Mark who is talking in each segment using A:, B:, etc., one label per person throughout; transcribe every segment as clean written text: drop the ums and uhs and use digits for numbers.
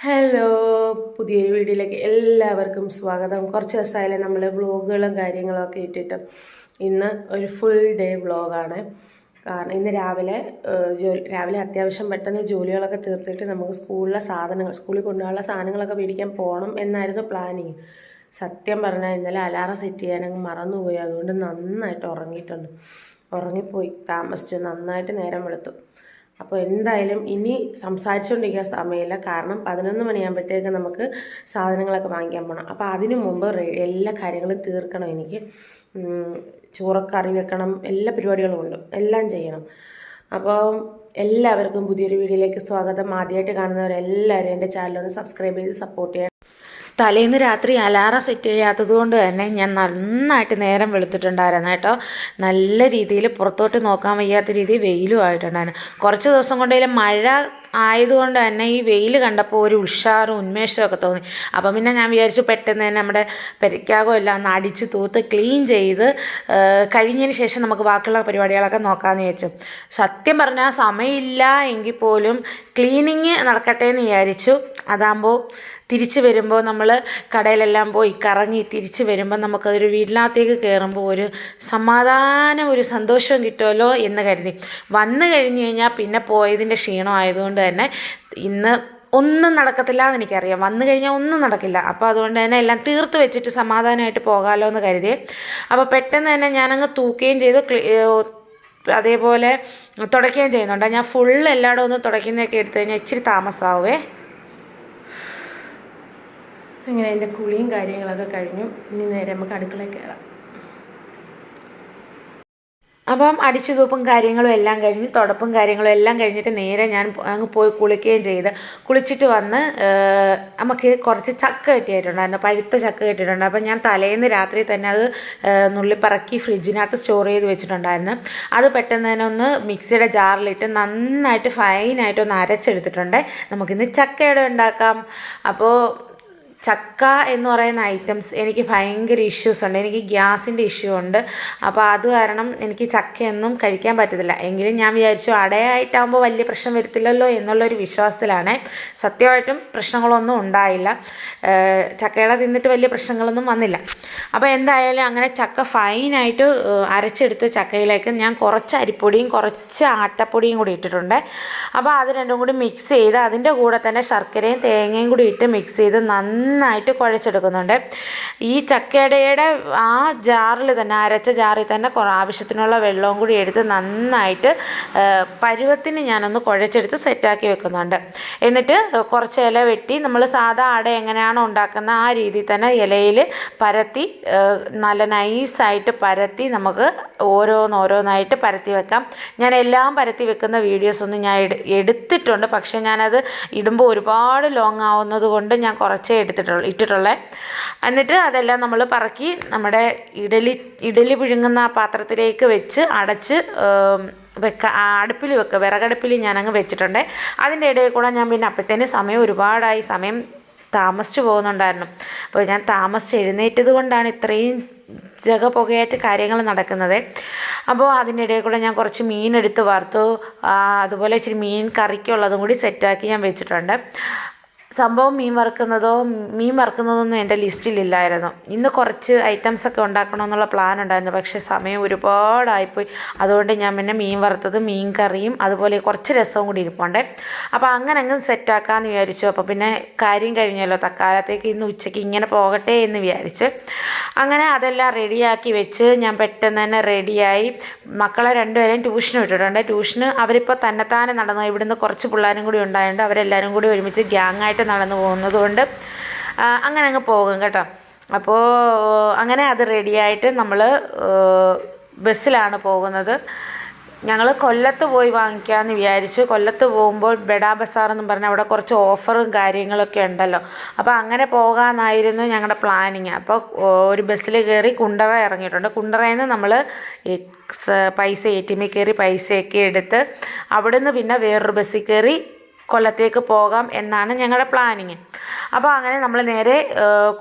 A: Hello, പുതിയൊരു വീഡിയോയിലേക്ക് എല്ലാവർക്കും സ്വാഗതം. കുറച്ച് ദിവസമായാലേ നമ്മൾ വ്ളോഗുകളും കാര്യങ്ങളൊക്കെ ഇട്ടിട്ട് ഇന്ന് ഒരു ഫുൾ ഡേ വ്ളോഗാണ്. കാരണം ഇന്ന് രാവിലെ അത്യാവശ്യം പെട്ടെന്ന് ജോലികളൊക്കെ തീർത്തിട്ട് നമുക്ക് സ്കൂളിൽ കൊണ്ടുപോകാനുള്ള സാധനങ്ങളൊക്കെ മേടിക്കാൻ പോകണം എന്നായിരുന്നു പ്ലാനിങ്. സത്യം പറഞ്ഞാൽ ഇന്നലെ അലാറം സെറ്റ് ചെയ്യാനങ്ങ് മറന്നുപോയി. അതുകൊണ്ട് നന്നായിട്ട് ഉറങ്ങിപ്പോയി, താമസിച്ചു, നന്നായിട്ട് നേരം വെളുത്തു. അപ്പോൾ എന്തായാലും ഇനി സംസാരിച്ചുകൊണ്ടിരിക്കാൻ സമയമില്ല. കാരണം 11 മണിയാകുമ്പോഴത്തേക്ക് നമുക്ക് സാധനങ്ങളൊക്കെ വാങ്ങിക്കാൻ പോകണം. അപ്പോൾ അതിനു മുമ്പ് എല്ലാ കാര്യങ്ങളും തീർക്കണം. എനിക്ക് ചോറൊക്കെ കറി വെക്കണം, എല്ലാ പരിപാടികളും ഉണ്ട്, എല്ലാം ചെയ്യണം. അപ്പോൾ എല്ലാവർക്കും പുതിയൊരു വീഡിയോയിലേക്ക് സ്വാഗതം. ആദ്യമായിട്ട് കാണുന്നവരെല്ലാവരും എൻ്റെ ചാനലൊന്ന് സബ്സ്ക്രൈബ് ചെയ്ത് സപ്പോർട്ട് ചെയ്യണം. തലേന്ന് രാത്രി അലാറം സെറ്റ് ചെയ്യാത്തത് കൊണ്ട് തന്നെ ഞാൻ നന്നായിട്ട് നേരം വെളുത്തിട്ടുണ്ടായിരുന്നു കേട്ടോ. നല്ല രീതിയിൽ പുറത്തോട്ട് നോക്കാൻ വയ്യാത്ത രീതിയിൽ വെയിലും ആയിട്ടുണ്ടായിരുന്നു. കുറച്ച് ദിവസം കൊണ്ടേലും മഴ ആയതുകൊണ്ട് തന്നെ ഈ വെയിൽ കണ്ടപ്പോൾ ഒരു ഉഷാറും ഉന്മേഷവും ഒക്കെ തോന്നി. അപ്പം പിന്നെ ഞാൻ വിചാരിച്ചു പെട്ടെന്ന് തന്നെ നമ്മുടെ പെരയ്ക്കകം എല്ലാം ഒന്ന് അടിച്ച് തൂത്ത് ക്ലീൻ ചെയ്ത് കഴിഞ്ഞതിന് ശേഷം നമുക്ക് ബാക്കിയുള്ള പരിപാടികളൊക്കെ നോക്കാമെന്ന് വിചാരിച്ചു. സത്യം പറഞ്ഞാൽ സമയമില്ല എങ്കിൽ പോലും ക്ലീനിങ് നടക്കട്ടെ എന്ന് വിചാരിച്ചു. അതാകുമ്പോൾ തിരിച്ച് വരുമ്പോൾ നമ്മൾ കടയിലെല്ലാം പോയി കറങ്ങി തിരിച്ച് വരുമ്പോൾ നമുക്കതൊരു വീട്ടിനകത്തേക്ക് കയറുമ്പോൾ ഒരു സമാധാനം, ഒരു സന്തോഷവും കിട്ടുമല്ലോ എന്ന് കരുതി. വന്നു കഴിഞ്ഞ് കഴിഞ്ഞാൽ പിന്നെ പോയതിൻ്റെ ക്ഷീണം ആയതുകൊണ്ട് തന്നെ ഇന്ന് ഒന്നും നടക്കത്തില്ല എന്ന് എനിക്കറിയാം. വന്നു കഴിഞ്ഞാൽ ഒന്നും നടക്കില്ല. അപ്പോൾ അതുകൊണ്ട് തന്നെ എല്ലാം തീർത്ത് വെച്ചിട്ട് സമാധാനമായിട്ട് പോകാമല്ലോ എന്ന് കരുതി. അപ്പോൾ പെട്ടെന്ന് തന്നെ ഞാനങ്ങ് തൂക്കുകയും ചെയ്തു. അതേപോലെ തുടയ്ക്കുകയും ചെയ്യുന്നുണ്ട്. ഞാൻ ഫുൾ എല്ലായിടും ഒന്ന് തുടയ്ക്കുന്നതൊക്കെ എടുത്തു കഴിഞ്ഞാൽ ഇച്ചിരി താമസമാവേ. അങ്ങനെ എൻ്റെ കുളിയും കാര്യങ്ങളൊക്കെ കഴിഞ്ഞു. ഇനി നേരെ നമുക്ക് അടുക്കളയിൽ കയറാം. അപ്പം അടിച്ചു തൂപ്പും കാര്യങ്ങളും എല്ലാം കഴിഞ്ഞ് തുടപ്പും കാര്യങ്ങളും എല്ലാം കഴിഞ്ഞിട്ട് നേരെ ഞാൻ അങ്ങ് പോയി കുളിക്കുകയും ചെയ്ത് കുളിച്ചിട്ട് വന്ന് നമുക്ക് കുറച്ച് ചക്ക കിട്ടിയിട്ടുണ്ടായിരുന്നു, പഴുത്ത ചക്ക കിട്ടിയിട്ടുണ്ട്. അപ്പം ഞാൻ തലേന്ന് രാത്രി തന്നെ അത് നുള്ളിപ്പറക്കി ഫ്രിഡ്ജിനകത്ത് സ്റ്റോർ ചെയ്ത് വെച്ചിട്ടുണ്ടായിരുന്നു. അത് പെട്ടെന്ന് തന്നെ ഒന്ന് മിക്സിയുടെ ജാറിലിട്ട് നന്നായിട്ട് ഫൈനായിട്ടൊന്ന് അരച്ചെടുത്തിട്ടുണ്ട്. നമുക്കിന്ന് ചക്കയുടെ ഉണ്ടാക്കാം. അപ്പോൾ ചക്ക എന്ന് പറയുന്ന ഐറ്റംസ് എനിക്ക് ഭയങ്കര ഇഷ്യൂസ് ഉണ്ട്. എനിക്ക് ഗ്യാസിൻ്റെ ഇഷ്യൂ ഉണ്ട്. അപ്പോൾ അത് കാരണം എനിക്ക് ചക്കയൊന്നും കഴിക്കാൻ പറ്റത്തില്ല. എങ്കിലും ഞാൻ വിചാരിച്ചു അടയായിട്ടാകുമ്പോൾ വലിയ പ്രശ്നം വരത്തില്ലല്ലോ എന്നുള്ളൊരു വിശ്വാസത്തിലാണ്. സത്യമായിട്ടും പ്രശ്നങ്ങളൊന്നും ഉണ്ടായില്ല. ചക്കയുടെ തിന്നിട്ട് വലിയ പ്രശ്നങ്ങളൊന്നും വന്നില്ല. അപ്പോൾ എന്തായാലും അങ്ങനെ ചക്ക ഫൈനായിട്ട് അരച്ചെടുത്ത് ചക്കയിലേക്ക് ഞാൻ കുറച്ച് അരിപ്പൊടിയും കുറച്ച് ആട്ടപ്പൊടിയും കൂടി ഇട്ടിട്ടുണ്ട്. അപ്പോൾ അത് രണ്ടും കൂടി മിക്സ് ചെയ്ത് അതിൻ്റെ കൂടെ തന്നെ ശർക്കരയും തേങ്ങയും കൂടി ഇട്ട് മിക്സ് ചെയ്ത് നന്നായിട്ട് കുഴച്ചെടുക്കുന്നുണ്ട്. ഈ ചക്കയുടെ ആ ജാറിൽ തന്നെ, അരച്ച ജാറിൽ തന്നെ ആവശ്യത്തിനുള്ള വെള്ളവും കൂടി എടുത്ത് നന്നായിട്ട് പരുവത്തിന് ഞാനൊന്ന് കുഴച്ചെടുത്ത് സെറ്റാക്കി വെക്കുന്നുണ്ട്. എന്നിട്ട് കുറച്ച് ഇല വെട്ടി നമ്മൾ സാധാ അട എങ്ങനെയാണോ ഉണ്ടാക്കുന്ന ആ രീതിയിൽ തന്നെ ഇലയിൽ പരത്തി നല്ല നൈസായിട്ട് പരത്തി നമുക്ക് ഓരോന്നായിട്ട് പരത്തി വെക്കാം. ഞാൻ എല്ലാം പരത്തി വെക്കുന്ന വീഡിയോസൊന്നും ഞാൻ എടുത്തിട്ടുണ്ട്. പക്ഷേ ഞാനത് ഇടുമ്പോൾ ഒരുപാട് ലോങ് ആവുന്നത് കൊണ്ട് ഞാൻ കുറച്ചേ ഇട്ടിട്ടുള്ളേ. എന്നിട്ട് അതെല്ലാം നമ്മൾ പറക്കി നമ്മുടെ ഇഡലി പുഴുങ്ങുന്ന ആ പാത്രത്തിലേക്ക് വെച്ച് അടച്ച് അടുപ്പിൽ വെക്കുക. വിറകടുപ്പിൽ ഞാനങ്ങ് വെച്ചിട്ടുണ്ട്. അതിൻ്റെ ഇടയിൽ കൂടെ ഞാൻ പിന്നെ അപ്പോഴത്തേന് സമയം താമസിച്ചു പോകുന്നുണ്ടായിരുന്നു. അപ്പോൾ ഞാൻ താമസിച്ച് എഴുന്നേറ്റത് കൊണ്ടാണ് ഇത്രയും പുകയായിട്ട് കാര്യങ്ങൾ നടക്കുന്നത്. അപ്പോൾ അതിൻ്റെ ഇടയിൽ കൂടെ ഞാൻ കുറച്ച് മീനെടുത്ത് വറുത്തു. അതുപോലെ ഇച്ചിരി മീൻ കറിക്കുള്ളതും കൂടി സെറ്റാക്കി ഞാൻ വെച്ചിട്ടുണ്ട്. സംഭവം മീൻ വറുക്കുന്നതൊന്നും എൻ്റെ ലിസ്റ്റിലില്ലായിരുന്നു. ഇന്ന് കുറച്ച് ഐറ്റംസൊക്കെ ഉണ്ടാക്കണമെന്നുള്ള പ്ലാൻ ഉണ്ടായിരുന്നു. പക്ഷേ സമയം ഒരുപാടായിപ്പോയി. അതുകൊണ്ട് ഞാൻ പിന്നെ മീൻ വറുത്തത്, മീൻ കറിയും അതുപോലെ കുറച്ച് രസവും കൂടി ഇരിപ്പുണ്ട്. അപ്പോൾ അങ്ങനെ അങ്ങ് സെറ്റാക്കാമെന്ന് വിചാരിച്ചു. അപ്പോൾ പിന്നെ കാര്യം കഴിഞ്ഞല്ലോ, തക്കാലത്തേക്ക് ഇന്ന് ഉച്ചയ്ക്ക് ഇങ്ങനെ പോകട്ടെ എന്ന് വിചാരിച്ച് അങ്ങനെ അതെല്ലാം റെഡിയാക്കി വെച്ച് ഞാൻ പെട്ടെന്ന് തന്നെ റെഡിയായി. മക്കളെ രണ്ടുപേരെയും ട്യൂഷന് വിട്ടിട്ടുണ്ട്. ട്യൂഷന് അവരിപ്പോൾ തന്നെത്താനെ നടന്നു. ഇവിടുന്ന് കുറച്ച് പിള്ളേരും കൂടി ഉണ്ടായതുകൊണ്ട് അവരെല്ലാവരും കൂടി ഒരുമിച്ച് ഗ്യാങ്ങായിട്ട് നടന്നു പോകുന്നത് കൊണ്ട് അങ്ങനെ അങ്ങ് പോകും കേട്ടോ. അപ്പോൾ അങ്ങനെ അത് റെഡിയായിട്ട് നമ്മൾ ബസ്സിലാണ് പോകുന്നത്. ഞങ്ങൾ കൊല്ലത്ത് പോയി വാങ്ങിക്കാമെന്ന് വിചാരിച്ചു. കൊല്ലത്ത് പോകുമ്പോൾ ബെഡാ ബസാറെന്നും പറഞ്ഞാൽ അവിടെ കുറച്ച് ഓഫറും കാര്യങ്ങളൊക്കെ ഉണ്ടല്ലോ. അപ്പോൾ അങ്ങനെ പോകാമെന്നായിരുന്നു ഞങ്ങളുടെ പ്ലാനിങ്. അപ്പോൾ ഒരു ബസ്സിൽ കയറി കുണ്ടറ ഇറങ്ങിയിട്ടുണ്ട്. കുണ്ടറയിൽ നിന്ന് നമ്മൾ പൈസ ATM കയറി പൈസയൊക്കെ എടുത്ത് അവിടുന്ന് പിന്നെ വേറൊരു ബസ്സിൽ കയറി കൊല്ലത്തേക്ക് പോകാം എന്നാണ് ഞങ്ങളുടെ പ്ലാനിങ്. അപ്പോൾ അങ്ങനെ നമ്മൾ നേരെ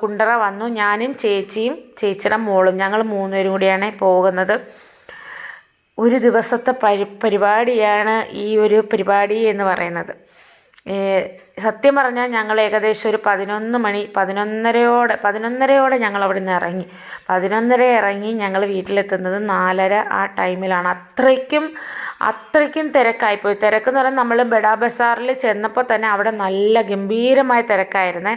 A: കുണ്ടറ വന്നു. ഞാനും ചേച്ചിയും ചേച്ചിയുടെ മോളും ഞങ്ങൾ 3 പേരും കൂടിയാണ് പോകുന്നത്. ഒരു ദിവസത്തെ പരിപാടിയാണ് ഈ ഒരു പരിപാടി എന്ന് പറയുന്നത്. സത്യം പറഞ്ഞാൽ ഞങ്ങൾ ഏകദേശം ഒരു 11:30 ഞങ്ങൾ അവിടെ നിന്ന് ഇറങ്ങി. 11:30 ഇറങ്ങി ഞങ്ങൾ വീട്ടിലെത്തുന്നത് 4:30 ആ ടൈമിലാണ്. അത്രയ്ക്കും തിരക്കായിപ്പോയി. തിരക്കെന്ന് പറഞ്ഞാൽ നമ്മൾ ബഡാ ബസാറിൽ ചെന്നപ്പോൾ തന്നെ അവിടെ നല്ല ഗംഭീരമായ തിരക്കായിരുന്നേ.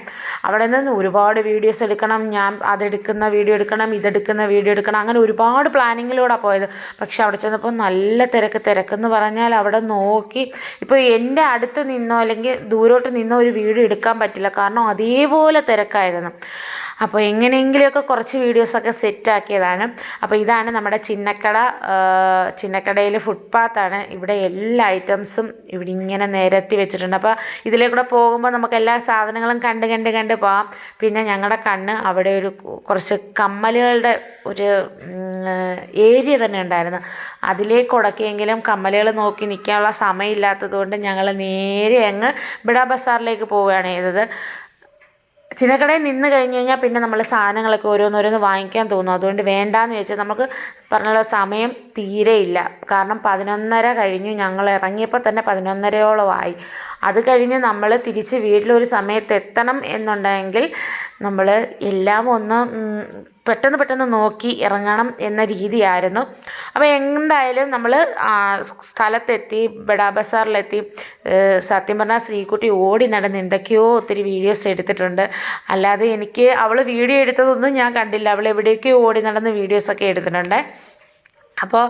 A: അവിടെ നിന്ന് ഒരുപാട് വീഡിയോസ് എടുക്കണം, ഞാൻ അതെടുക്കുന്ന വീഡിയോ എടുക്കണം, ഇതെടുക്കുന്ന വീഡിയോ എടുക്കണം, അങ്ങനെ ഒരുപാട് പ്ലാനിങ്ങിലൂടെ പോയത്. പക്ഷെ അവിടെ ചെന്നപ്പോൾ നല്ല തിരക്കെന്ന് പറഞ്ഞാൽ അവിടെ നോക്കി ഇപ്പോൾ എൻ്റെ അടുത്ത് നിന്നോ അല്ലെങ്കിൽ ദൂരോട്ട് നിന്നോ ഒരു വീഡിയോ എടുക്കാൻ പറ്റില്ല, കാരണം അതേപോലെ തിരക്കായിരുന്നു. അപ്പോൾ എങ്ങനെയെങ്കിലുമൊക്കെ കുറച്ച് വീഡിയോസൊക്കെ സെറ്റാക്കിയതാണ്. അപ്പോൾ ഇതാണ് നമ്മുടെ ചിന്നക്കടയിൽ ഫുട്പാത്താണ്. ഇവിടെ എല്ലാ ഐറ്റംസും ഇവിടെ ഇങ്ങനെ നിരത്തി വെച്ചിട്ടുണ്ട്. അപ്പോൾ ഇതിലേക്കൂടെ പോകുമ്പോൾ നമുക്ക് എല്ലാ സാധനങ്ങളും കണ്ട് പോകാം. പിന്നെ ഞങ്ങളുടെ കണ്ണ് അവിടെ കുറച്ച് കമ്മലുകളുടെ ഒരു ഏരിയ തന്നെ ഉണ്ടായിരുന്നു. അതിലേക്ക് ഉടക്കിയെങ്കിലും കമ്മലുകൾ നോക്കി നിൽക്കാനുള്ള സമയമില്ലാത്തത് കൊണ്ട് ഞങ്ങൾ നേരെ അങ്ങ് ബഡാ ബസാറിലേക്ക് പോവുകയാണ് ചെയ്തത്. ചിന്നക്കടയിൽ നിന്ന് കഴിഞ്ഞ് കഴിഞ്ഞാൽ പിന്നെ നമ്മൾ സാധനങ്ങളൊക്കെ ഓരോന്നോരോന്ന് വാങ്ങിക്കാൻ തോന്നും. അതുകൊണ്ട് വേണ്ടാന്ന് ചോദിച്ചാൽ നമുക്ക് പറഞ്ഞുള്ള സമയം തീരെയില്ല. കാരണം 11:30 കഴിഞ്ഞു. ഞങ്ങൾ ഇറങ്ങിയപ്പോൾ തന്നെ 11:30 അത് കഴിഞ്ഞ് നമ്മൾ തിരിച്ച് വീട്ടിലൊരു സമയത്ത് എത്തണം എന്നുണ്ടെങ്കിൽ നമ്മൾ എല്ലാം ഒന്ന് പെട്ടെന്ന് നോക്കി ഇറങ്ങണം എന്ന രീതിയായിരുന്നു. അപ്പോൾ എന്തായാലും നമ്മൾ സ്ഥലത്തെത്തി, ബഡാ ബസാറിലെത്തി. സത്യം പറഞ്ഞാൽ ശ്രീകുട്ടി ഓടി നടന്ന് എന്തൊക്കെയോ ഒത്തിരി വീഡിയോസ് എടുത്തിട്ടുണ്ട്. അല്ലാതെ എനിക്ക് അവൾ വീഡിയോ എടുത്തതൊന്നും ഞാൻ കണ്ടില്ല. അവൾ എവിടേക്കോ ഓടി നടന്ന് വീഡിയോസൊക്കെ എടുത്തിട്ടുണ്ട്. അപ്പോൾ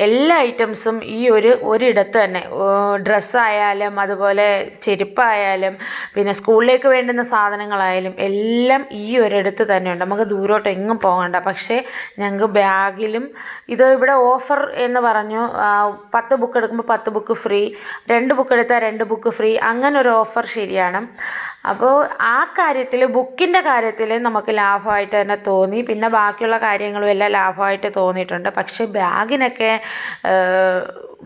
A: എല്ലാ ഐറ്റംസും ഈ ഒരിടത്ത് തന്നെ, ഡ്രസ്സായാലും അതുപോലെ ചെരുപ്പായാലും പിന്നെ സ്കൂളിലേക്ക് വേണ്ടുന്ന സാധനങ്ങളായാലും എല്ലാം ഈ ഒരിടത്ത് തന്നെയുണ്ട്. നമുക്ക് ദൂരോട്ട് എങ്ങും പോകണ്ട. പക്ഷേ ഞങ്ങൾക്ക് ബാഗിലും ഇത് ഇവിടെ ഓഫർ എന്ന് പറഞ്ഞു, 10 ബുക്ക് എടുക്കുമ്പോൾ 10 ബുക്ക് ഫ്രീ, 2 ബുക്ക് എടുത്താൽ 2 ബുക്ക് ഫ്രീ, അങ്ങനെ ഒരു ഓഫർ ശരിയാണ്. അപ്പോൾ ആ കാര്യത്തിൽ, ബുക്കിൻ്റെ കാര്യത്തിൽ നമുക്ക് ലാഭമായിട്ട് തന്നെ തോന്നി. പിന്നെ ബാക്കിയുള്ള കാര്യങ്ങളും എല്ലാം ലാഭമായിട്ട് തോന്നിയിട്ടുണ്ട്. പക്ഷേ ബാഗിനൊക്കെ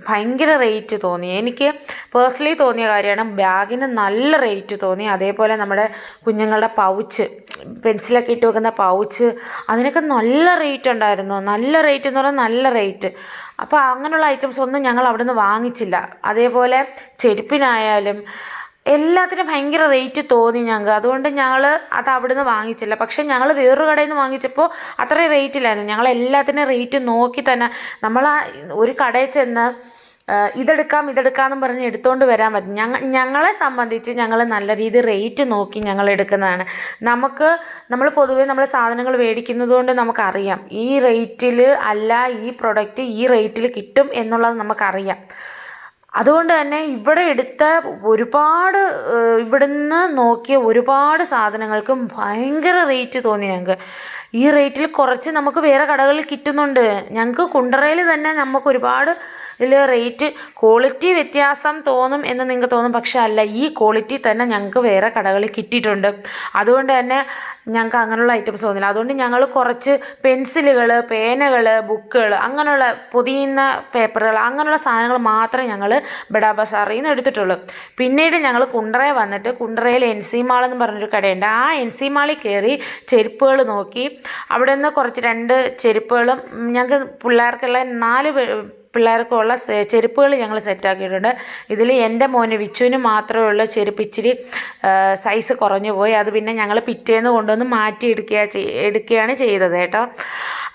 A: ഭയങ്കര റേറ്റ് തോന്നി. എനിക്ക് പേഴ്സണലി തോന്നിയ കാര്യമാണ്, ബാഗിന് നല്ല റേറ്റ് തോന്നി. അതേപോലെ നമ്മുടെ കുഞ്ഞുങ്ങളുടെ പൗച്ച്, പെൻസിലൊക്കെ ഇട്ട് വെക്കുന്ന പൗച്ച്, അതിനൊക്കെ നല്ല റേറ്റ് ഉണ്ടായിരുന്നു. നല്ല റേറ്റ് എന്ന് പറഞ്ഞാൽ നല്ല റേറ്റ്. അപ്പോൾ അങ്ങനെയുള്ള ഐറ്റംസ് ഒന്നും ഞങ്ങൾ അവിടെ നിന്ന് വാങ്ങിച്ചില്ല. അതേപോലെ ചെരുപ്പിനായാലും എല്ലാത്തിനും ഭയങ്കര റേറ്റ് തോന്നി ഞങ്ങൾക്ക്. അതുകൊണ്ട് ഞങ്ങൾ അത് അവിടെ നിന്ന് വാങ്ങിച്ചില്ല. പക്ഷേ ഞങ്ങൾ വേറൊരു കടയിൽ നിന്ന് വാങ്ങിച്ചപ്പോൾ അത്രയും റേറ്റില്ലായിരുന്നു. ഞങ്ങൾ എല്ലാത്തിനും റേറ്റ് നോക്കി തന്നെ, നമ്മൾ ഒരു കടയിൽ ചെന്ന് ഇതെടുക്കാമെന്നും പറഞ്ഞ് എടുത്തുകൊണ്ട് വരാൻ പറ്റും. ഞങ്ങളെ സംബന്ധിച്ച് ഞങ്ങൾ നല്ല രീതിയിൽ റേറ്റ് നോക്കി ഞങ്ങൾ എടുക്കുന്നതാണ്. നമ്മൾ പൊതുവേ നമ്മൾ സാധനങ്ങൾ മേടിക്കുന്നത് കൊണ്ട് നമുക്കറിയാം ഈ റേറ്റിൽ അല്ല ഈ പ്രൊഡക്റ്റ് ഈ റേറ്റിൽ കിട്ടും എന്നുള്ളത് നമുക്കറിയാം. അതുകൊണ്ട് തന്നെ ഇവിടെ എടുത്ത ഇവിടുന്ന് നോക്കിയ ഒരുപാട് സാധനങ്ങൾക്കും ഭയങ്കര റേറ്റ് തോന്നി ഞങ്ങൾക്ക്. ഈ റേറ്റിൽ കുറച്ച് നമുക്ക് വേറെ കടകളിൽ കിട്ടുന്നുണ്ട്. ഞങ്ങൾക്ക് കുണ്ടറയിൽ തന്നെ നമുക്ക് ഒരുപാട് റേറ്റ് ക്വാളിറ്റി വ്യത്യാസം തോന്നും എന്ന് നിങ്ങൾക്ക് തോന്നും. പക്ഷെ അല്ല, ഈ ക്വാളിറ്റി തന്നെ ഞങ്ങൾക്ക് വേറെ കടകളിൽ കിട്ടിയിട്ടുണ്ട്. അതുകൊണ്ട് തന്നെ ഞങ്ങൾക്ക് അങ്ങനെയുള്ള ഐറ്റംസ് തോന്നില്ല. അതുകൊണ്ട് ഞങ്ങൾ കുറച്ച് പെൻസിലുകൾ, പേനകൾ, ബുക്കുകൾ, അങ്ങനെയുള്ള പൊതിയുന്ന പേപ്പറുകൾ, അങ്ങനെയുള്ള സാധനങ്ങൾ മാത്രമേ ഞങ്ങൾ ബഡാ ബസാറിൽ നിന്ന് എടുത്തിട്ടുള്ളൂ. പിന്നീട് ഞങ്ങൾ കുണ്ടറയിൽ വന്നിട്ട്, കുണ്ടറയിൽ NC മാൾ എന്ന് പറഞ്ഞൊരു കടയുണ്ട്. ആ NC മാളിൽ കയറി ചെരുപ്പുകൾ നോക്കി. അവിടെ നിന്ന് കുറച്ച് 2 ചെരുപ്പുകളും ഞങ്ങൾക്ക് പിള്ളേർക്കുള്ള 4 പിള്ളേർക്കുള്ള ചെരുപ്പുകൾ ഞങ്ങൾ സെറ്റാക്കിയിട്ടുണ്ട്. ഇതിൽ എൻ്റെ മോന് വിച്ചുവിന് മാത്രമേ ഉള്ള ചെരുപ്പ് ഇച്ചിരി സൈസ് കുറഞ്ഞു പോയി. അത് പിന്നെ ഞങ്ങൾ പിറ്റേന്ന് കൊണ്ടുവന്ന് മാറ്റി എടുക്കുകയാണ് ചെയ്തത് കേട്ടോ.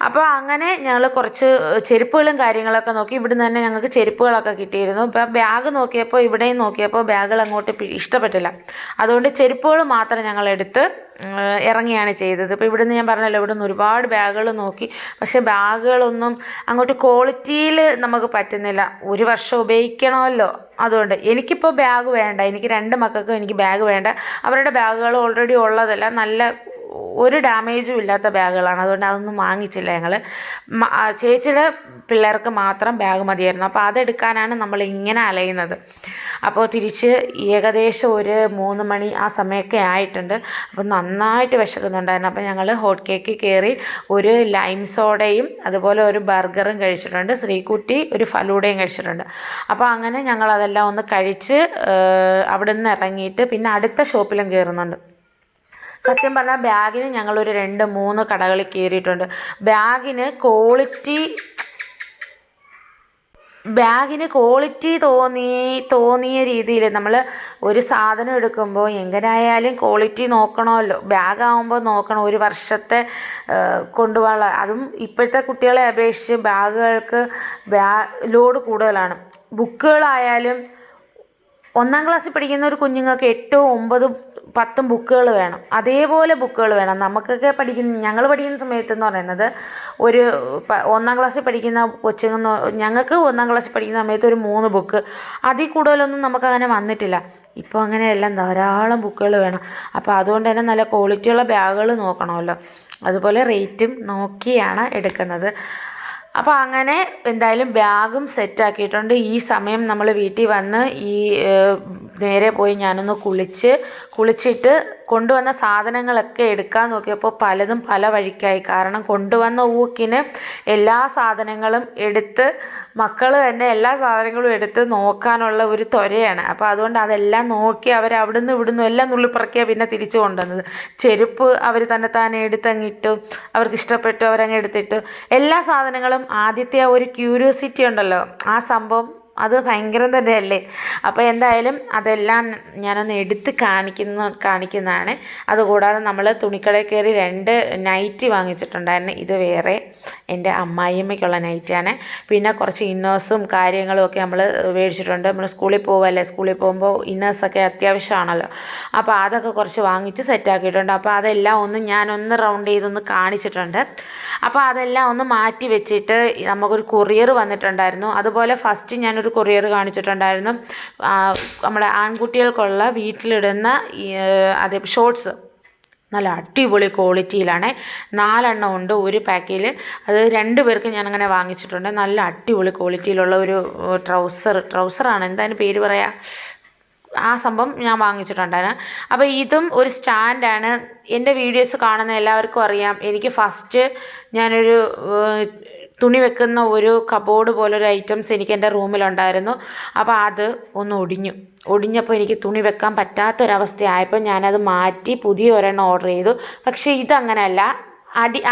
A: അപ്പോൾ അങ്ങനെ ഞങ്ങൾ കുറച്ച് ചെരുപ്പുകളും കാര്യങ്ങളൊക്കെ നോക്കി. ഇവിടുന്ന് തന്നെ ഞങ്ങൾക്ക് ചെരുപ്പുകളൊക്കെ കിട്ടിയിരുന്നു. ഇപ്പോൾ ബാഗ് നോക്കിയപ്പോൾ, ഇവിടെയും നോക്കിയപ്പോൾ ബാഗുകൾ അങ്ങോട്ട് ഇഷ്ടപ്പെട്ടില്ല. അതുകൊണ്ട് ചെരുപ്പുകൾ മാത്രം ഞങ്ങളെടുത്ത് ഇറങ്ങിയാണ് ചെയ്തത്. ഇപ്പോൾ ഇവിടുന്ന് ഞാൻ പറഞ്ഞല്ലോ, ഇവിടുന്ന് ഒരുപാട് ബാഗുകൾ നോക്കി. പക്ഷേ ബാഗുകളൊന്നും അങ്ങോട്ട് ക്വാളിറ്റിയിൽ നമുക്ക് പറ്റുന്നില്ല. ഒരു വർഷം ഉപയോഗിക്കണമല്ലോ. അതുകൊണ്ട് എനിക്കിപ്പോൾ ബാഗ് വേണ്ട. എനിക്ക് 2 മക്കൾക്കും എനിക്ക് ബാഗ് വേണ്ട. അവരുടെ ബാഗുകൾ ഓൾറെഡി ഉള്ളതല്ല, നല്ല ഒരു ഡാമേജും ഇല്ലാത്ത ബാഗുകളാണ്. അതുകൊണ്ട് അതൊന്നും വാങ്ങിച്ചില്ല ഞങ്ങൾ. ചേച്ചിയുടെ പിള്ളേർക്ക് മാത്രം ബാഗ് മതിയായിരുന്നു. അപ്പോൾ അതെടുക്കാനാണ് നമ്മളിങ്ങനെ അലയുന്നത്. അപ്പോൾ തിരിച്ച് ഏകദേശം ഒരു 3 മണി ആ സമയമൊക്കെ ആയിട്ടുണ്ട്. അപ്പോൾ നന്നായിട്ട് വിശക്കുന്നുണ്ടായിരുന്നു. അപ്പോൾ ഞങ്ങൾ ഹോട്ട് കേക്ക് കയറി ഒരു ലൈം സോഡയും അതുപോലെ ഒരു ബർഗറും കഴിച്ചിട്ടുണ്ട്. ശ്രീകുട്ടി ഒരു ഫലൂഡയും കഴിച്ചിട്ടുണ്ട്. അപ്പോൾ അങ്ങനെ ഞങ്ങളതെല്ലാം ഒന്ന് കഴിച്ച് അവിടെ നിന്ന് ഇറങ്ങിയിട്ട് പിന്നെ അടുത്ത ഷോപ്പിലും കയറുന്നുണ്ട്. സത്യം പറഞ്ഞാൽ ബാഗിന് ഞങ്ങളൊരു 2-3 കടകളിൽ കയറിയിട്ടുണ്ട്. ബാഗിന് ക്വാളിറ്റി ബാഗിന് ക്വാളിറ്റി തോന്നിയ രീതിയിൽ നമ്മൾ ഒരു സാധനം എടുക്കുമ്പോൾ എങ്ങനെയായാലും ക്വാളിറ്റി നോക്കണമല്ലോ. ബാഗാകുമ്പോൾ നോക്കണം, ഒരു വർഷത്തെ കൊണ്ടുപോകാനുള്ള. അതും ഇപ്പോഴത്തെ കുട്ടികളെ അപേക്ഷിച്ച് ബാഗുകൾക്ക് ലോഡ് കൂടുതലാണ്. ബുക്കുകളായാലും 1ാം ക്ലാസ്സിൽ പഠിക്കുന്ന ഒരു കുഞ്ഞുങ്ങൾക്ക് 8, 9, 10 ബുക്കുകൾ വേണം. അതേപോലെ ബുക്കുകൾ വേണം. നമുക്കൊക്കെ ഞങ്ങൾ പഠിക്കുന്ന സമയത്തെന്ന് പറയുന്നത് ഒരു 1ാം ക്ലാസ്സിൽ പഠിക്കുന്ന ഞങ്ങൾക്ക് 1ാം ക്ലാസ്സിൽ പഠിക്കുന്ന സമയത്ത് ഒരു 3 ബുക്ക്, അതിൽ കൂടുതലൊന്നും നമുക്കങ്ങനെ വന്നിട്ടില്ല. ഇപ്പോൾ അങ്ങനെയെല്ലാം ധാരാളം ബുക്കുകൾ വേണം. അപ്പോൾ അതുകൊണ്ട് തന്നെ നല്ല ക്വാളിറ്റിയുള്ള ബാഗുകൾ നോക്കണമല്ലോ. അതുപോലെ റേറ്റും നോക്കിയാണ് എടുക്കുന്നത്. അപ്പോൾ അങ്ങനെ എന്തായാലും ബാഗും സെറ്റാക്കിയിട്ടുണ്ട്. ഈ സമയം നമ്മൾ വീട്ടിൽ വന്ന് നേരെ പോയി ഞാനൊന്ന് കുളിച്ചിട്ട് കൊണ്ടുവന്ന സാധനങ്ങളൊക്കെ എടുക്കാൻ നോക്കിയപ്പോൾ പലതും പല വഴിക്കായി. കാരണം കൊണ്ടുവന്ന ഊക്കിന് എല്ലാ സാധനങ്ങളും എടുത്ത് മക്കൾ തന്നെ എല്ലാ സാധനങ്ങളും എടുത്ത് നോക്കാനുള്ള ഒരു ത്വരയാണ്. അപ്പോൾ അതുകൊണ്ട് അതെല്ലാം നോക്കി അവർ അവിടുന്ന് ഇവിടുന്ന് എല്ലാം നുള്ളിപ്പറക്കിയാണ് പിന്നെ തിരിച്ചു കൊണ്ടുവന്നത്. ചെരുപ്പ് അവർ തന്നെ എടുത്തങ്ങിട്ടു, അവർക്ക് ഇഷ്ടപ്പെട്ടു, അവരങ്ങ് എടുത്തിട്ടു. എല്ലാ സാധനങ്ങളും ആദ്യത്തെ ആ ഒരു ക്യൂരിയോസിറ്റി ഉണ്ടല്ലോ, ആ സംഭവം അത് ഭയങ്കരം തന്നെയല്ലേ. അപ്പോൾ എന്തായാലും അതെല്ലാം ഞാനൊന്ന് എടുത്ത് കാണിക്കുന്നതാണ്. അതുകൂടാതെ നമ്മൾ തുണിക്കടയിൽ കയറി 2 നൈറ്റി വാങ്ങിച്ചിട്ടുണ്ടായിരുന്നു. ഇത് വേറെ എൻ്റെ അമ്മായിയമ്മയ്ക്കുള്ള നൈറ്റിയാണ്. പിന്നെ കുറച്ച് ഇന്നേഴ്സും കാര്യങ്ങളും ഒക്കെ നമ്മൾ മേടിച്ചിട്ടുണ്ട്. നമ്മൾ സ്കൂളിൽ പോകുമ്പോൾ ഇന്നേഴ്സൊക്കെ അത്യാവശ്യമാണല്ലോ. അപ്പോൾ അതൊക്കെ കുറച്ച് വാങ്ങിച്ച് സെറ്റാക്കിയിട്ടുണ്ട്. അപ്പോൾ അതെല്ലാം ഞാനൊന്ന് റൗണ്ട് ചെയ്തൊന്ന് കാണിച്ചിട്ടുണ്ട്. അപ്പോൾ അതെല്ലാം ഒന്ന് മാറ്റി വെച്ചിട്ട് നമുക്കൊരു കൊറിയർ വന്നിട്ടുണ്ടായിരുന്നു. അതുപോലെ ഫസ്റ്റ് ഞാനൊരു കൊറിയർ കാണിച്ചിട്ടുണ്ടായിരുന്നു. നമ്മുടെ ആൺകുട്ടികൾക്കുള്ള വീട്ടിലിടുന്ന അതേ ഷോർട്സ് നല്ല അടിപൊളി ക്വാളിറ്റിയിലാണ്. 4 എണ്ണം ഉണ്ട് ഒരു പാക്കിൽ. അത് 2 പേർക്ക് ഞാനങ്ങനെ വാങ്ങിച്ചിട്ടുണ്ട്. നല്ല അടിപൊളി ക്വാളിറ്റിയിലുള്ള ഒരു ട്രൗസറാണ്, എന്തായാലും പേര് പറയാം, ആ സംഭവം ഞാൻ വാങ്ങിച്ചിട്ടുണ്ടായിരുന്നു. അപ്പോൾ ഇതും ഒരു സ്റ്റാൻഡാണ്. എൻ്റെ വീഡിയോസ് കാണുന്ന എല്ലാവർക്കും അറിയാം, എനിക്ക് ഫസ്റ്റ് ഞാനൊരു തുണി വെക്കുന്ന ഒരു കബോർഡ് പോലൊരു ഐറ്റംസ് എനിക്ക് എൻ്റെ റൂമിലുണ്ടായിരുന്നു. അപ്പോൾ അത് ഒന്ന് ഒടിഞ്ഞപ്പോൾ എനിക്ക് തുണി വെക്കാൻ പറ്റാത്തൊരവസ്ഥയായപ്പോൾ ഞാനത് മാറ്റി പുതിയ ഒരെണ്ണം ഓർഡർ ചെയ്തു. പക്ഷേ ഇതങ്ങനെയല്ല.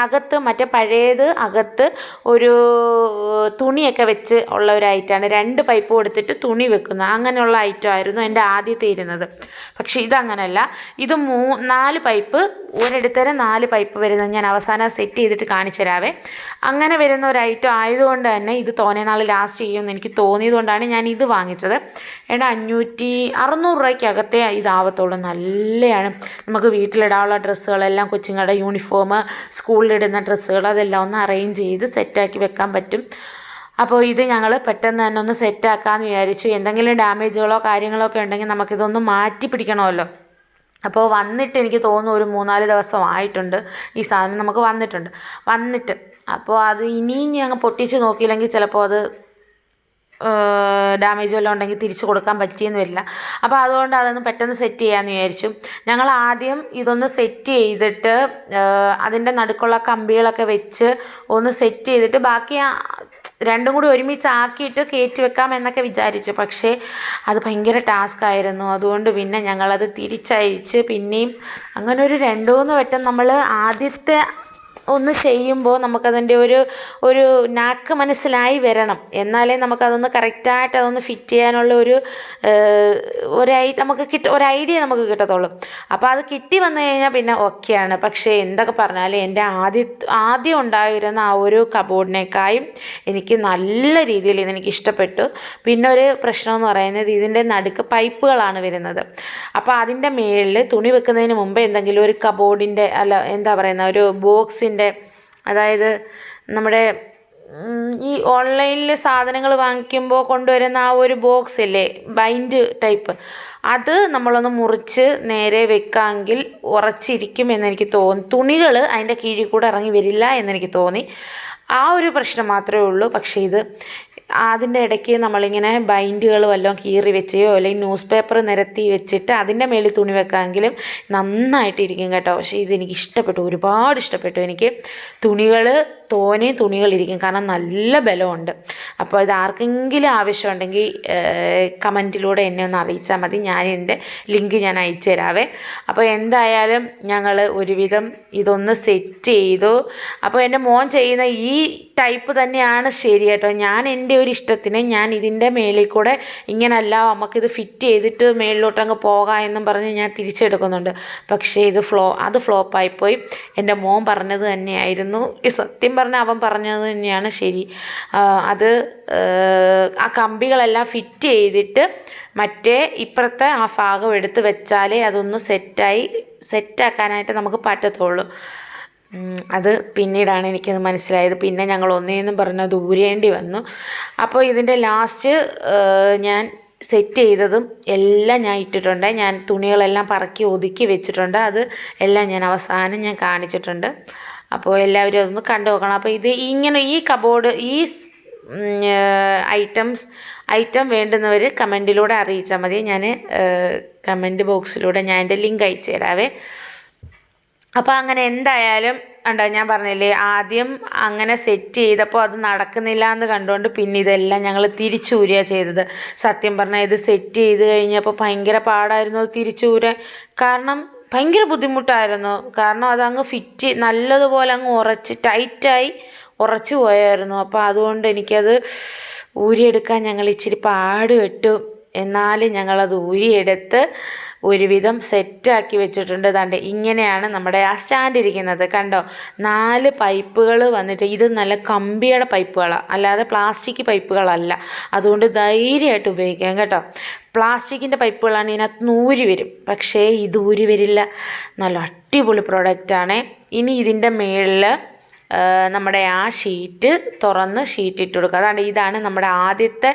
A: അകത്ത് മറ്റേ പഴയത് അകത്ത് ഒരു തുണിയൊക്കെ വെച്ച് ഉള്ള ഒരു ഐറ്റമാണ്. 2 പൈപ്പ് കൊടുത്തിട്ട് തുണി വെക്കുന്ന അങ്ങനെയുള്ള ഐറ്റമായിരുന്നു എൻ്റെ ആദ്യത്തെ ഇരുന്നത്. പക്ഷേ ഇതങ്ങനെയല്ല. ഇത് 4 പൈപ്പ്, ഒരിടത്തരം 4 പൈപ്പ് വരുന്നത് ഞാൻ അവസാനം സെറ്റ് ചെയ്തിട്ട് കാണിച്ചു തരാവേ. അങ്ങനെ വരുന്ന ഒരു ഐറ്റം ആയതുകൊണ്ട് തന്നെ ഇത് തോനെ നാൾ ലാസ്റ്റ് ചെയ്യുമെന്ന് എനിക്ക് തോന്നിയതുകൊണ്ടാണ് ഞാൻ ഇത് വാങ്ങിച്ചത്. 600 രൂപയ്ക്കകത്തേ ഇതാവത്തുള്ളൂ. നല്ലതാണ്. നമുക്ക് വീട്ടിലിടാനുള്ള ഡ്രസ്സുകളെല്ലാം, കൊച്ചുങ്ങളുടെ യൂണിഫോം, സ്കൂളിലിടുന്ന ഡ്രസ്സുകൾ, അതെല്ലാം ഒന്ന് അറേഞ്ച് ചെയ്ത് സെറ്റാക്കി വെക്കാൻ പറ്റും. അപ്പോൾ ഇത് ഞങ്ങൾ പെട്ടെന്ന് തന്നെ ഒന്ന് സെറ്റാക്കാമെന്ന് വിചാരിച്ചു. എന്തെങ്കിലും ഡാമേജുകളോ കാര്യങ്ങളോ ഒക്കെ ഉണ്ടെങ്കിൽ നമുക്കിതൊന്ന് മാറ്റി പിടിക്കണമല്ലോ. അപ്പോൾ വന്നിട്ട് എനിക്ക് തോന്നുന്നു ഒരു 3-4 ദിവസം ആയിട്ടുണ്ട് ഈ സാധനം നമുക്ക് വന്നിട്ട്. അപ്പോൾ അത് ഇനിയും ഞങ്ങൾ പൊട്ടിച്ച് നോക്കിയില്ലെങ്കിൽ ചിലപ്പോൾ അത് ഡാമേജ് വല്ലതും ഉണ്ടെങ്കിൽ തിരിച്ചു കൊടുക്കാൻ പറ്റിയെന്ന് വരില്ല. അപ്പോൾ അതുകൊണ്ട് അതൊന്ന് പെട്ടെന്ന് സെറ്റ് ചെയ്യാമെന്ന് വിചാരിച്ചു. ഞങ്ങൾ ആദ്യം ഇതൊന്ന് സെറ്റ് ചെയ്തിട്ട് അതിൻ്റെ നടുക്കുള്ള കമ്പികളൊക്കെ വെച്ച് ഒന്ന് സെറ്റ് ചെയ്തിട്ട് ബാക്കി 2 കൂടി ഒരുമിച്ചാക്കിയിട്ട് കയറ്റി വെക്കാം എന്നൊക്കെ വിചാരിച്ചു. പക്ഷേ അത് ഭയങ്കര ടാസ്ക് ആയിരുന്നു. അതുകൊണ്ട് പിന്നെ ഞങ്ങളത് തിരിച്ചയച്ച് പിന്നെയും അങ്ങനെ ഒരു 2-3 വട്ടം നമ്മൾ ആദ്യത്തെ ഒന്ന് ചെയ്യുമ്പോൾ നമുക്കതിൻ്റെ ഒരു നാക്ക് മനസ്സിലായി വരണം. എന്നാലേ നമുക്കതൊന്ന് കറക്റ്റായിട്ട് അതൊന്ന് ഫിറ്റ് ചെയ്യാനുള്ള ഒരു ഐഡിയ നമുക്ക് കിട്ടത്തുള്ളൂ. അപ്പോൾ അത് കിട്ടി വന്നു കഴിഞ്ഞാൽ പിന്നെ ഓക്കെയാണ്. പക്ഷേ എന്തൊക്കെ പറഞ്ഞാലും എൻ്റെ ആദ്യം ഉണ്ടായിരുന്ന ആ ഒരു കബോർഡിനേക്കായും എനിക്ക് നല്ല രീതിയിൽ ഇതെനിക്ക് ഇഷ്ടപ്പെട്ടു. പിന്നെ ഒരു പ്രശ്നമെന്ന് പറയുന്നത് ഇതിൻ്റെ നടുക്ക് പൈപ്പുകളാണ് വരുന്നത്. അപ്പോൾ അതിൻ്റെ മുകളിൽ തുണി വെക്കുന്നതിന് മുമ്പ് എന്തെങ്കിലും ഒരു കബോർഡിൻ്റെ ഒരു ബോക്സിൻ്റെ, അതായത് നമ്മുടെ ഈ ഓൺലൈനിൽ സാധനങ്ങൾ വാങ്ങിക്കുമ്പോൾ കൊണ്ടുവരുന്ന ആ ഒരു ബോക്സ് ഇല്ലേ, ബൈൻഡ് ടൈപ്പ്, അത് നമ്മളൊന്ന് മുറിച്ച് നേരെ വെക്കാമെങ്കിൽ ഉറച്ചിരിക്കും എന്നെനിക്ക് തോന്നി. തുണികൾ അതിൻ്റെ കീഴിൽ കൂടെ ഇറങ്ങി വരില്ല എന്നെനിക്ക് തോന്നി. ആ ഒരു പ്രശ്നം മാത്രമേ ഉള്ളൂ. പക്ഷേ ഇത് അതിൻ്റെ ഇടയ്ക്ക് നമ്മളിങ്ങനെ ബൈൻഡുകൾ വല്ലതും കീറി വെച്ചോ അല്ലെങ്കിൽ ന്യൂസ് പേപ്പർ നിരത്തി വെച്ചിട്ട് അതിൻ്റെ മേളിൽ തുണി വെക്കാമെങ്കിലും നന്നായിട്ടിരിക്കും കേട്ടോ. പക്ഷേ ഇതെനിക്ക് ഇഷ്ടപ്പെട്ടു, ഒരുപാട് ഇഷ്ടപ്പെട്ടു. എനിക്ക് തുണികൾ തോനെ തുണികളിരിക്കും, കാരണം നല്ല ബലമുണ്ട്. അപ്പോൾ ഇത് ആർക്കെങ്കിലും ആവശ്യമുണ്ടെങ്കിൽ കമൻറ്റിലൂടെ എന്നെ ഒന്ന് അറിയിച്ചാൽ മതി. ഞാൻ എൻ്റെ ലിങ്ക് ഞാൻ അയച്ചു തരാവേ. അപ്പോൾ എന്തായാലും ഞങ്ങൾ ഒരുവിധം ഇതൊന്ന് സെറ്റ് ചെയ്തു. അപ്പോൾ എൻ്റെ മോൻ ചെയ്യുന്ന ഈ ടൈപ്പ് തന്നെയാണ് ശരി കേട്ടോ. ഞാൻ എൻ്റെ ഒരു ഇഷ്ടത്തിന് ഞാൻ ഇതിൻ്റെ മേളിൽ കൂടെ ഇങ്ങനല്ല നമുക്കിത് ഫിറ്റ് ചെയ്തിട്ട് മേളിലോട്ടങ്ങ് പോകാം എന്നും പറഞ്ഞ് ഞാൻ തിരിച്ചെടുക്കുന്നുണ്ട്. പക്ഷേ ഇത് ഫ്ലോപ്പായിപ്പോയി. എൻ്റെ മോൻ പറഞ്ഞത് തന്നെയായിരുന്നു, സത്യം പറഞ്ഞാൽ അവൻ പറഞ്ഞത് തന്നെയാണ് ശരി. അത് ആ കമ്പികളെല്ലാം ഫിറ്റ് ചെയ്തിട്ട് മറ്റേ ഇപ്പുറത്തെ ആ ഭാഗം എടുത്ത് വെച്ചാലേ അതൊന്ന് സെറ്റാക്കാനായിട്ട് നമുക്ക് പറ്റത്തുള്ളൂ. അത് പിന്നീടാണ് എനിക്കത് മനസ്സിലായത്. പിന്നെ ഞങ്ങൾ ഒന്നേന്നും പറഞ്ഞ് അത് ഊരേണ്ടി വന്നു. അപ്പോൾ ഇതിൻ്റെ ലാസ്റ്റ് ഞാൻ സെറ്റ് ചെയ്തതും എല്ലാം ഞാൻ ഇട്ടിട്ടുണ്ട്. ഞാൻ തുണികളെല്ലാം പറക്കി ഒതുക്കി വെച്ചിട്ടുണ്ട്. അത് എല്ലാം ഞാൻ അവസാനം ഞാൻ കാണിച്ചിട്ടുണ്ട്. അപ്പോൾ എല്ലാവരും അതൊന്ന് കണ്ടു നോക്കണം. അപ്പോൾ ഇത് ഇങ്ങനെ ഈ കബോർഡ് ഈ ഐറ്റം വേണ്ടുന്നവർ കമൻറ്റിലൂടെ അറിയിച്ചാൽ മതി. ഞാൻ കമൻറ്റ് ബോക്സിലൂടെ ഞാൻ എൻ്റെ ലിങ്ക് അയച്ചു തരാവേ. അപ്പോൾ അങ്ങനെ എന്തായാലും ഉണ്ടോ, ഞാൻ പറഞ്ഞില്ലേ ആദ്യം അങ്ങനെ സെറ്റ് ചെയ്തപ്പോൾ അത് നടക്കുന്നില്ല എന്ന് കണ്ടുകൊണ്ട് പിന്നെ ഇതെല്ലാം ഞങ്ങൾ തിരിച്ചൂരുകയാണ് ചെയ്തത്. സത്യം പറഞ്ഞാൽ ഇത് സെറ്റ് ചെയ്ത് കഴിഞ്ഞപ്പോൾ ഭയങ്കര പാടായിരുന്നു അത് തിരിച്ചൂരാൻ. കാരണം ഭയങ്കര ബുദ്ധിമുട്ടായിരുന്നു. കാരണം അതങ്ങ് ഫിറ്റ് നല്ലതുപോലെ അങ്ങ് ടൈറ്റായി ഉറച്ചു പോയായിരുന്നു. അപ്പോൾ അതുകൊണ്ട് എനിക്കത് ഊരിയെടുക്കാൻ ഞങ്ങൾ ഇച്ചിരി പാടുപെട്ടു. എന്നാലും ഞങ്ങളത് ഊരിയെടുത്ത് ഒരുവിധം സെറ്റാക്കി വെച്ചിട്ടുണ്ട്. ദാണ്ട് ഇങ്ങനെയാണ് നമ്മുടെ ആ സ്റ്റാൻഡ് ഇരിക്കുന്നത്. കണ്ടോ, 4 പൈപ്പുകൾ വന്നിട്ട് ഇത് നല്ല കമ്പിയുടെ പൈപ്പുകളാണ്, അല്ലാതെ പ്ലാസ്റ്റിക് പൈപ്പുകളല്ല. അതുകൊണ്ട് ധൈര്യമായിട്ട് ഉപയോഗിക്കാം കേട്ടോ. പ്ലാസ്റ്റിക്കിൻ്റെ പൈപ്പുകളാണ് ഇതിനകത്ത് ഊരി വരും, പക്ഷേ ഇത് ഊരി വരില്ല. നല്ല അടിപൊളി പ്രൊഡക്റ്റാണ്. ഇനി ഇതിൻ്റെ മുകളിൽ നമ്മുടെ ആ ഷീറ്റ് തുറന്ന് ഷീറ്റ് ഇട്ട് കൊടുക്കുക. അതാണ് ഇതാണ് നമ്മുടെ ആദ്യത്തെ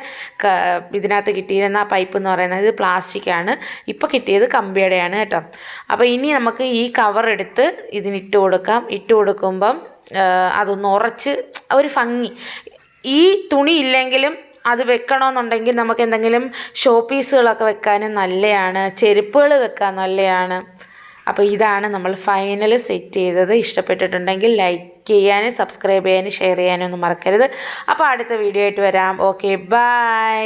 A: ഇതിനകത്ത് കിട്ടിയിരുന്ന ആ പൈപ്പ് എന്ന് പറയുന്നത്. ഇത് പ്ലാസ്റ്റിക്കാണ്, ഇപ്പോൾ കിട്ടിയത് കമ്പിയുടെയാണ് കേട്ടോ. അപ്പോൾ ഇനി നമുക്ക് ഈ കവർ എടുത്ത് ഇതിനിട്ട് കൊടുക്കാം. ഇട്ട് കൊടുക്കുമ്പം അതൊന്ന് ഉറച്ച് ഒരു ഭംഗി. ഈ തുണി ഇല്ലെങ്കിലും അത് വെക്കണമെന്നുണ്ടെങ്കിൽ നമുക്ക് എന്തെങ്കിലും ഷോ പീസുകളൊക്കെ വെക്കാനും നല്ലതാണ്, ചെരുപ്പുകൾ വെക്കാൻ നല്ലതാണ്. അപ്പോൾ ഇതാണ് നമ്മൾ ഫൈനൽ സെറ്റ് ചെയ്തത്. ഇഷ്ടപ്പെട്ടിട്ടുണ്ടെങ്കിൽ ലൈക്ക് ചെയ്യാനും സബ്സ്ക്രൈബ് ചെയ്യാനും ഷെയർ ചെയ്യാനും ഒന്നും മറക്കരുത്. അപ്പോൾ അടുത്ത വീഡിയോ ആയിട്ട് വരാം. Okay, by.